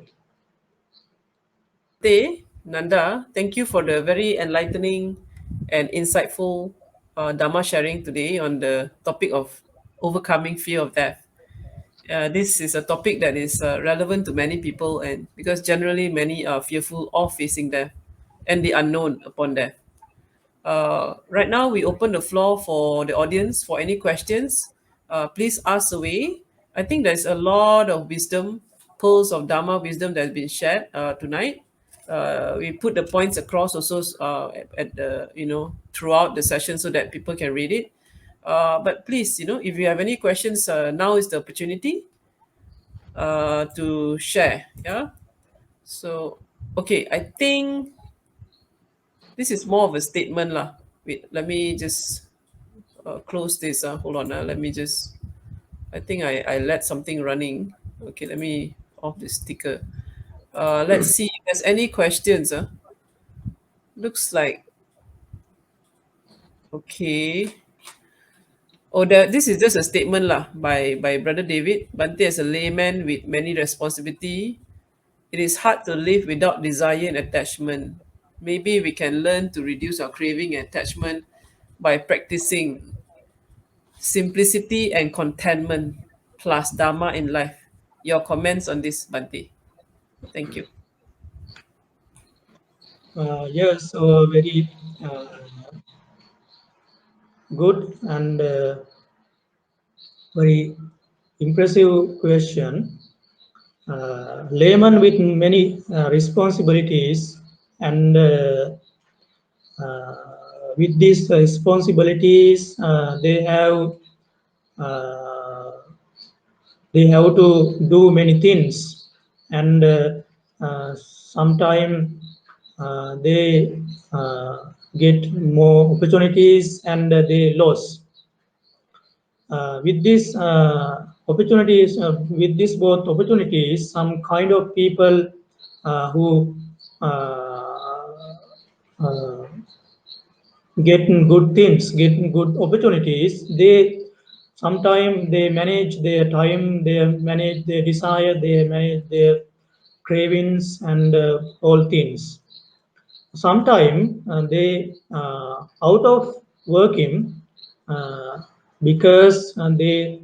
Bante, Nanda, thank you for the very enlightening and insightful Dharma sharing today on the topic of overcoming fear of death. This is a topic that is relevant to many people, and because generally many are fearful of facing death and the unknown upon death. Right now, we open the floor for the audience for any questions. Please ask away. I think there's a lot of wisdom, pearls of Dharma wisdom that has been shared tonight. We put the points across also at the throughout the session so that people can read it. But please, if you have any questions, now is the opportunity to share. Yeah. So, okay, I think this is more of a statement lah. Wait, let me just close this. Hold on. Let me just. I think I let something running. Okay, let me off the sticker. Let's see if there's any questions. Looks like okay. Oh, this is just a statement lah by Brother David. Bante, as a layman with many responsibility, it is hard to live without desire and attachment. Maybe we can learn to reduce our craving and attachment by practicing simplicity and contentment plus Dharma in life. Your comments on this, Bante. Thank you. Yes, very good and very impressive question. Layman with many responsibilities and with these responsibilities, uh, they have to do many things, and sometimes they get more opportunities and they lose. With these opportunities, with these both opportunities, some kind of people who uh, getting good things, getting good opportunities, they sometimes they manage their time, they manage their desire, they manage their cravings and all things. Sometimes they out of working uh, because they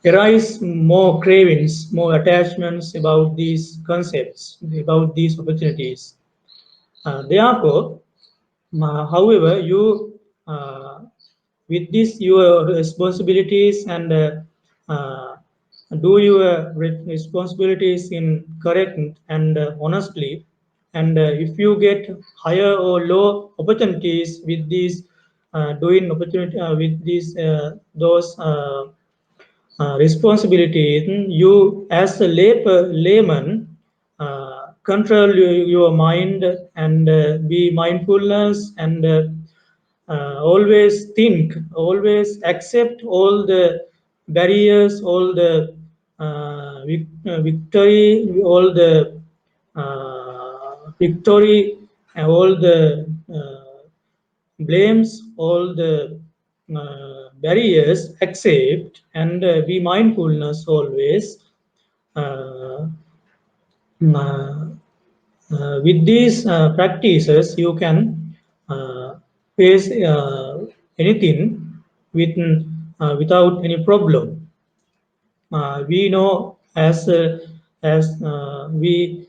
arise more cravings, more attachments about these concepts, about these opportunities. Therefore, however, you with this your responsibilities and do your responsibilities in correct and honestly, and if you get higher or low opportunities with these doing opportunity with these those responsibility, you as a layman control your mind and be mindfulness and always think, always accept all the barriers, all the victory, all the victory, and all the blames, all the barriers, accept and be mindfulness always. Uh, uh, with these practices, you can face anything with, without any problem. We know as we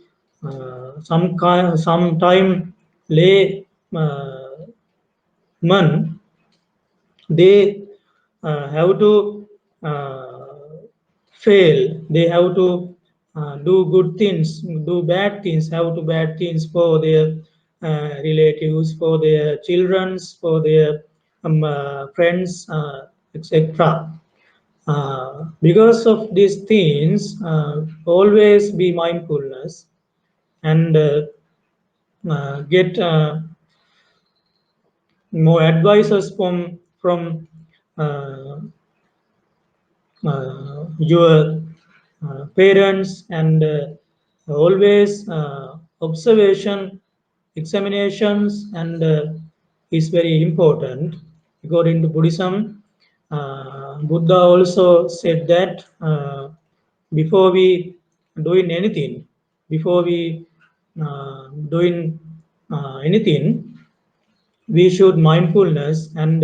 some time lay man, they have to fail, they have to do good things, do bad things, have to bad things for their relatives, for their childrens, for their friends, etc. Because of these things, always be mindfulness and get more advices from uh, your parents and always observation examinations and is very important according to Buddhism. Buddha also said that before we doing anything, before we doing anything, we should mindfulness and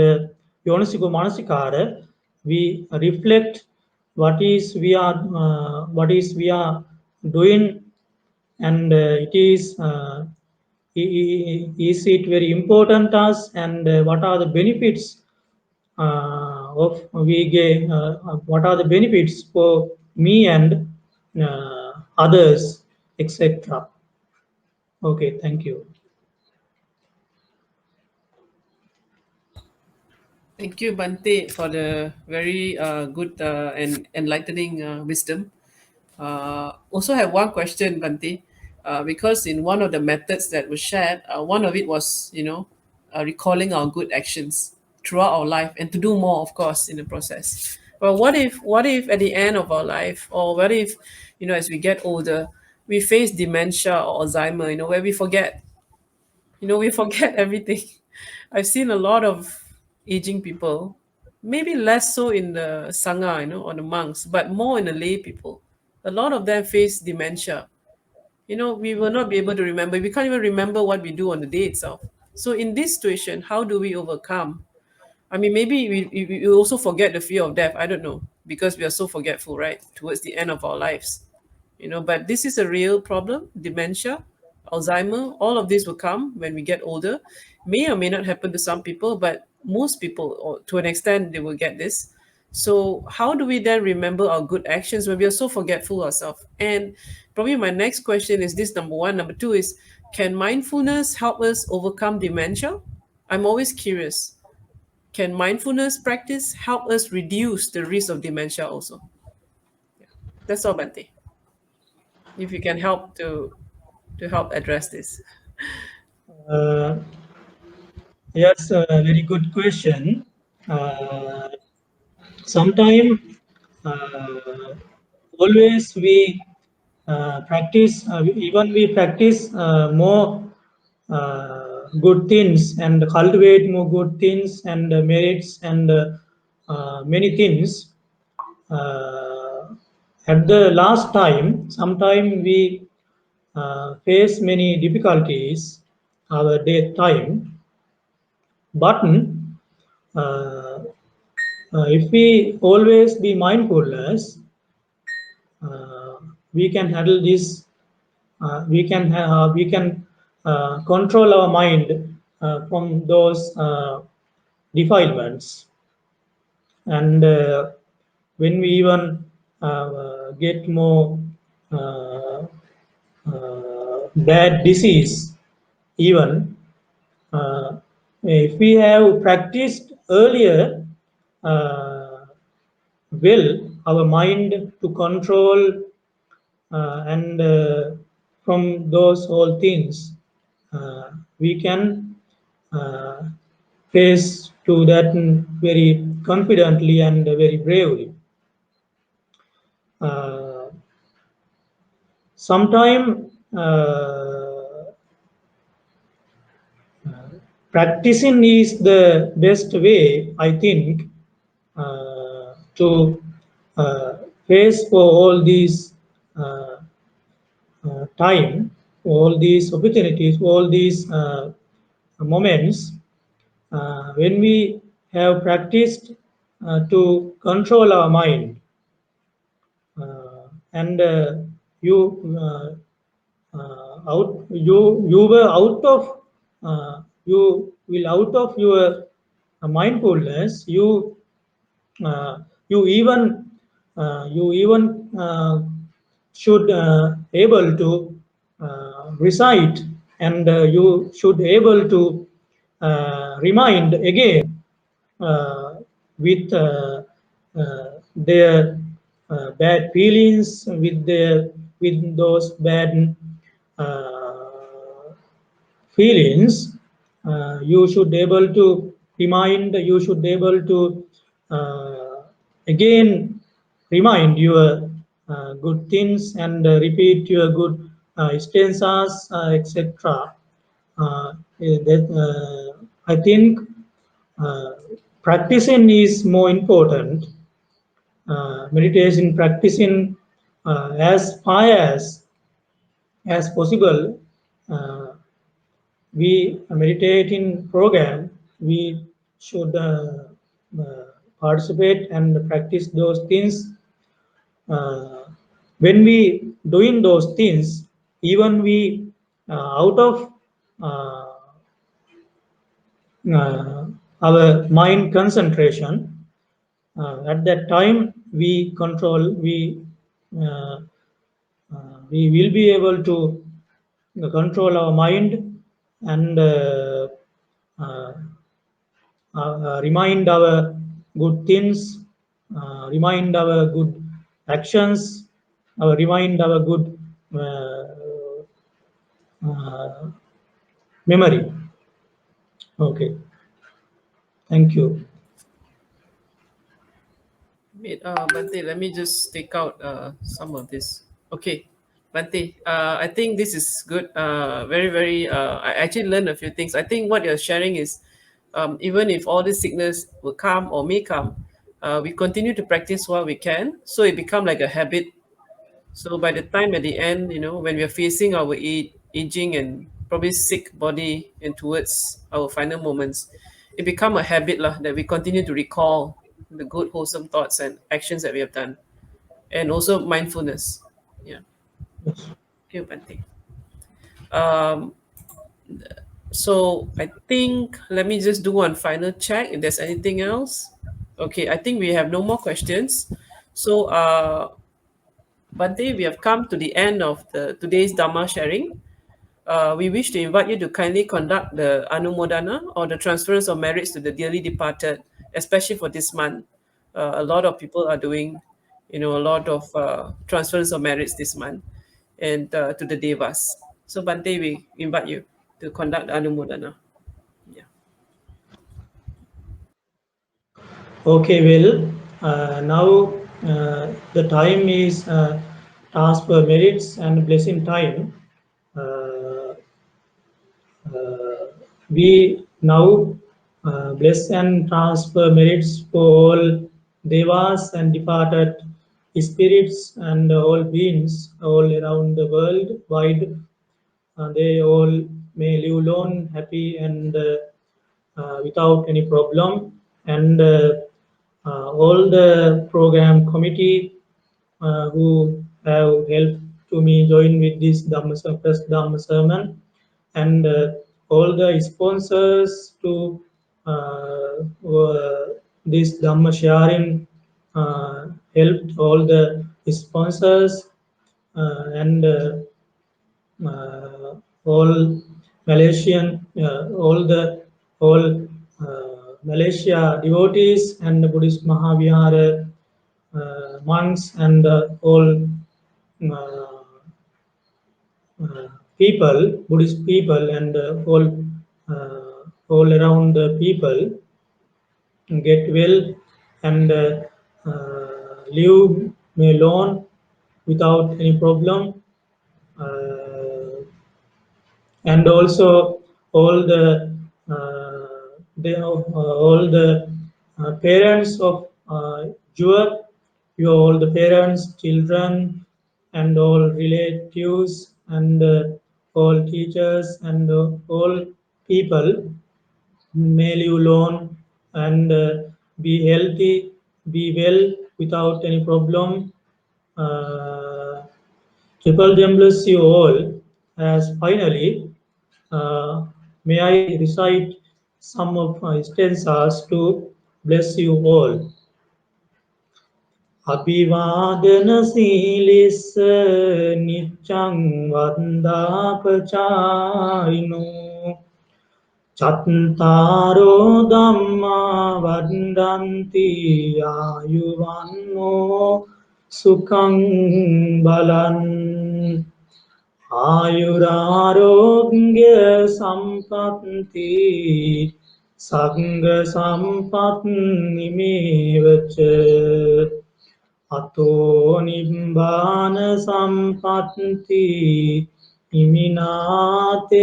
yonisiko manasikara. We reflect what is we are doing, and it is is it very important to us, and what are the benefits of we get what are the benefits for me and others, etc. Okay, thank you. Thank you, Bante, for the very good and enlightening wisdom. Also have one question, Bante, because in one of the methods that was shared, one of it was, recalling our good actions throughout our life and to do more, of course, in the process. But what if at the end of our life, or what if, as we get older, we face dementia or Alzheimer, where we forget, we forget everything. I've seen a lot of aging people, maybe less so in the sangha, or the monks, but more in the lay people. A lot of them face dementia. We will not be able to remember. We can't even remember what we do on the day itself. So in this situation, how do we overcome? I mean, maybe we also forget the fear of death. I don't know, because we are so forgetful, right? Towards the end of our lives, but this is a real problem. Dementia, Alzheimer, all of this will come when we get older. May or may not happen to some people, but most people, or to an extent, they will get this. So how do we then remember our good actions when we are so forgetful ourselves? And probably my next question is this: number one. Number two is, can mindfulness help us overcome dementia? I'm always curious. Can mindfulness practice help us reduce the risk of dementia also? That's all, Bante. If you can help to help address this. Uh, yes, a very good question. Uh, Sometime uh, always we practice, even we practice more good things and cultivate more good things and merits and many things. At the last time, sometime we face many difficulties our day time, but if we always be mindfulness, uh, we can handle this. We can control our mind from those defilements, and when we even get more uh, bad disease, even if we have practiced earlier, uh, will our mind to control and from those all things we can uh, face to that very confidently and very bravely. Uh, Sometime practicing is the best way, I think, to face for all these uh, time, all these opportunities, all these moments, when we have practiced to control our mind, and you you were out of you will out of your mindfulness, uh, you even you even should able to recite, and you should able to remind again uh, with their bad feelings, with those bad uh, feelings, you should able to remind, you should able to again remind your good things, and repeat your good stanzas, etc. That I think uh, practicing is more important. Meditation practicing as far as possible. Uh, we meditate in program. We should uh, participate and practice those things. Uh, when we doing those things, even we out of uh, uh, our mind concentration, at that time we control, uh, we will be able to control our mind, and uh, remind our good things, remind our good actions, remind our good uh, uh, memory. Okay, thank you. Wait, Bante, let me just take out some of this. Okay, Bante, I think this is good. Very, very. I actually learned a few things. I think what you're sharing is, even if all this sickness will come or may come, we continue to practice while we can, so it become like a habit. So by the time at the end, when we are facing our aging and probably sick body and towards our final moments, it become a habit lah, that we continue to recall the good wholesome thoughts and actions that we have done, and also mindfulness. Yeah. Yes. Okay, Bante. Um, so I think let me just do one final check if there's anything else. Okay, I think we have no more questions. So Bante, we have come to the end of the today's Dharma sharing. We wish to invite you to kindly conduct the Anumodana or the transference of merits to the dearly departed, especially for this month. A lot of people are doing, a lot of transference of merits this month, and to the Devas. So Bante, we invite you to conduct the Anumodana. Yeah. Okay, well, now the time is transfer merits and blessing time. Uh, we now bless and transfer merits for all devas and departed spirits and all beings all around the world wide. They all may live long, happy, and without any problem. And all the program committee who have helped to me join with this first Dhamma sermon, and all the sponsors to this Dhamma sharing, helped all the sponsors, and all Malaysian, all Malaysia devotees and Buddhist Mahavihara monks, and all uh, people, Buddhist people, and all around the people get well, and live alone without any problem. Uh, and also all all the parents of your all the parents, children, and all relatives, and all teachers, and all people may live alone, and be healthy, be well without any problem. Uh, Triple Gem bless you all. As finally, uh, may I recite some of my stanzas to bless you all. අභිවාදන සීලිස්ස නිච්ඡං වන්දාපචායිනෝ චත්තාරෝ ධම්මා වඩ්ඩන්ති ආයුවන්නෝ සුඛං බලං ආයුරාරෝග්‍ය සම්පත්ති සංඝ සම්පත්නිමේවච අතෝ නිබ්බාන සම්පත්ති ඉමිනාතේ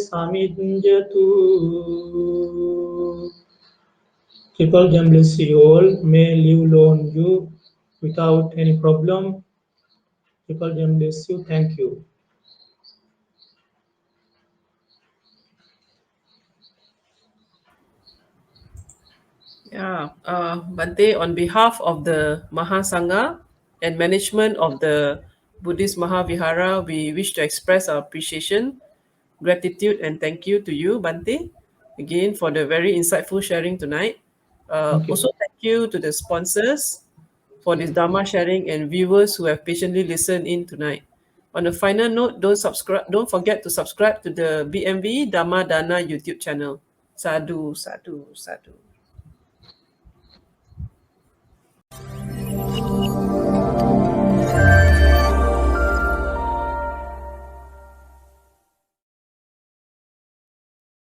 සමිඤ්ජතු. Triple Gem bless you all. May live long you without any problem. Triple Gem bless you. Thank you. Yeah, Bante, on behalf of the Mahasangha and management of the Buddhist Mahavihara, we wish to express our appreciation, gratitude, and thank you to you, Bante, again for the very insightful sharing tonight. Thank you. Also, thank you to the sponsors for this Dharma sharing and viewers who have patiently listened in tonight. On a final note, don't forget to subscribe to the BMV Dharma Dana YouTube channel. Sadhu, sadhu, sadhu.